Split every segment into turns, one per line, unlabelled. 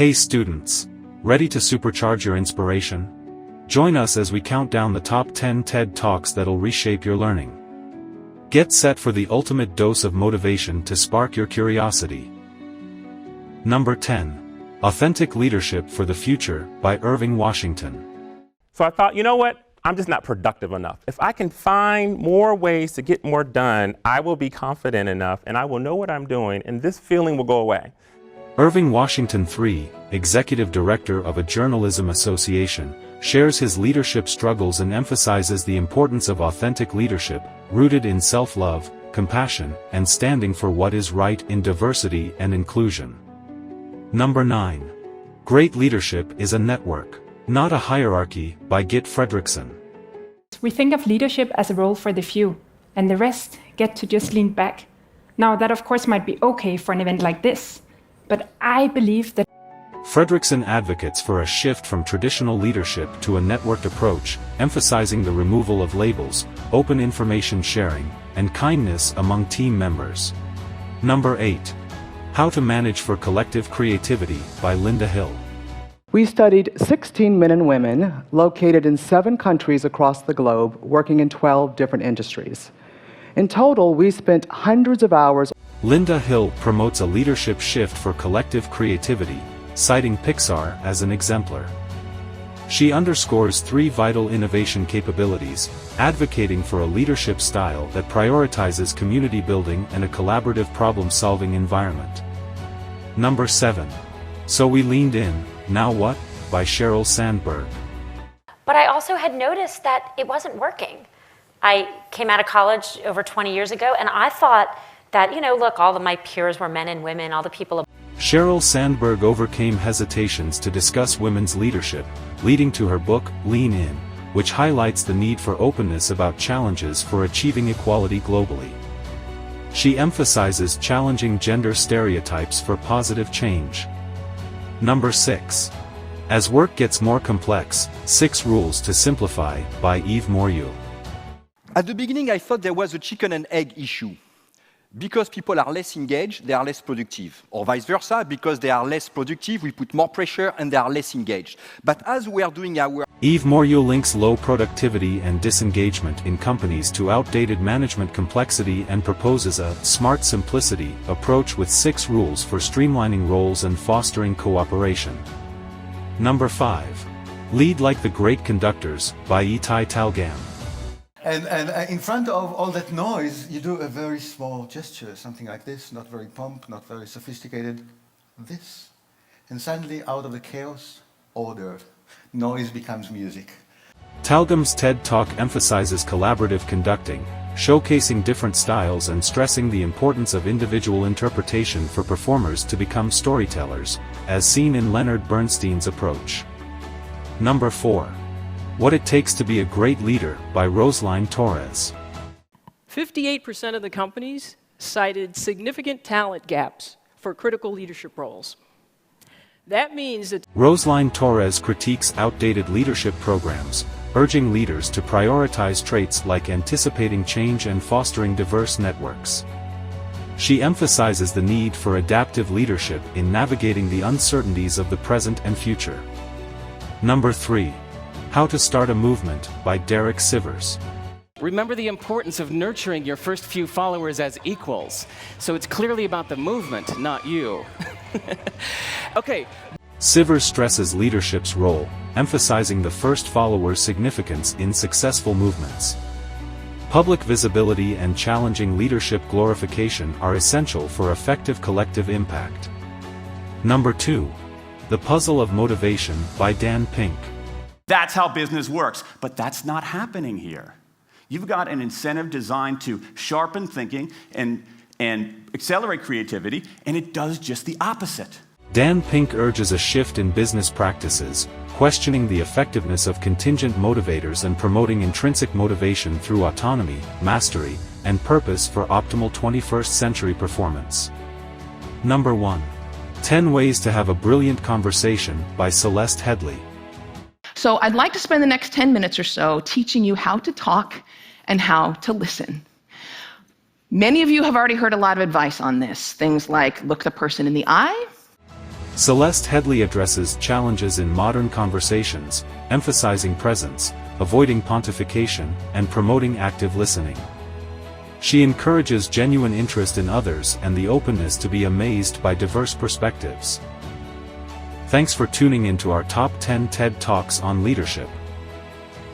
Hey students! Ready to supercharge your inspiration? Join us as we count down the top 10 TED Talks that'll reshape your learning. Get set for the ultimate dose of motivation to spark your curiosity. Number 10. Authentic Leadership for the Future by Irving Washington.
So I thought, you know what? I'm just not productive enough. If I can find more ways to get more done, I will be confident enough and I will know what I'm doing and this feeling will go away.
Irving Washington III, Executive Director of a Journalism Association, shares his leadership struggles and emphasizes the importance of authentic leadership, rooted in self-love, compassion, and standing for what is right in diversity and inclusion. Number 9. Great Leadership is a Network, Not a Hierarchy, by Git Fredrickson.
We think of leadership as a role for the few, and the rest get to just lean back. Now, that of course might be okay for an event like this, but I believe that
Fredrickson advocates for a shift from traditional leadership to a networked approach, emphasizing the removal of labels, open information sharing, and kindness among team members. Number 8. How to Manage for Collective Creativity by Linda Hill.
We studied 16 men and women located in 7 countries across the globe, working in 12 different industries. In total, we spent hundreds of hours.
Linda Hill promotes a leadership shift for collective creativity, citing Pixar as an exemplar. She underscores 3 vital innovation capabilities, advocating for a leadership style that prioritizes community building and a collaborative problem-solving environment. Number 7. So We Leaned In, Now What? By Sheryl Sandberg.
But I also had noticed that it wasn't working. I came out of college over 20 years ago, and I thought that, look, all of my peers were men and women, all the people.
Sheryl Sandberg overcame hesitations to discuss women's leadership, leading to her book, Lean In, which highlights the need for openness about challenges for achieving equality globally. She emphasizes challenging gender stereotypes for positive change. Number 6. As Work Gets More Complex, 6 Rules to Simplify, by Yves Morieux.
At the beginning, I thought there was a chicken and egg issue. Because people are less engaged, they are less productive. Or vice versa, because they are less productive, we put more pressure and they are less engaged. But as we are doing our...
Yves Morieux links low productivity and disengagement in companies to outdated management complexity and proposes a smart simplicity approach with 6 rules for streamlining roles and fostering cooperation. Number 5. Lead Like the Great Conductors, by Itai Talgam.
And in front of all that noise, you do a very small gesture, something like this, not very pomp, not very sophisticated, this. And suddenly, out of the chaos, order. Noise becomes music.
Talgam's TED Talk emphasizes collaborative conducting, showcasing different styles and stressing the importance of individual interpretation for performers to become storytellers, as seen in Leonard Bernstein's approach. Number 4. What It Takes to Be a Great Leader, by Roseline Torres.
58% of the companies cited significant talent gaps for critical leadership roles. That means that
Roseline Torres critiques outdated leadership programs, urging leaders to prioritize traits like anticipating change and fostering diverse networks. She emphasizes the need for adaptive leadership in navigating the uncertainties of the present and future. Number 3. How to Start a Movement, by Derek Sivers.
Remember the importance of nurturing your first few followers as equals. So it's clearly about the movement, not you. Okay.
Sivers stresses leadership's role, emphasizing the first follower's significance in successful movements. Public visibility and challenging leadership glorification are essential for effective collective impact. Number 2. The Puzzle of Motivation, by Dan Pink.
That's how business works, but that's not happening here. You've got an incentive designed to sharpen thinking and accelerate creativity, and it does just the opposite.
Dan Pink urges a shift in business practices, questioning the effectiveness of contingent motivators and promoting intrinsic motivation through autonomy, mastery, and purpose for optimal 21st century performance. Number 1. 10 Ways to Have a Brilliant Conversation, by Celeste Headley.
So I'd like to spend the next 10 minutes or so teaching you how to talk and how to listen. Many of you have already heard a lot of advice on this. Things like look the person in the eye.
Celeste Headley addresses challenges in modern conversations, emphasizing presence, avoiding pontification, and promoting active listening. She encourages genuine interest in others and the openness to be amazed by diverse perspectives. Thanks for tuning into our top 10 TED Talks on leadership.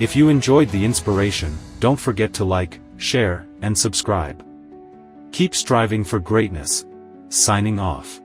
If you enjoyed the inspiration, don't forget to like, share, and subscribe. Keep striving for greatness. Signing off.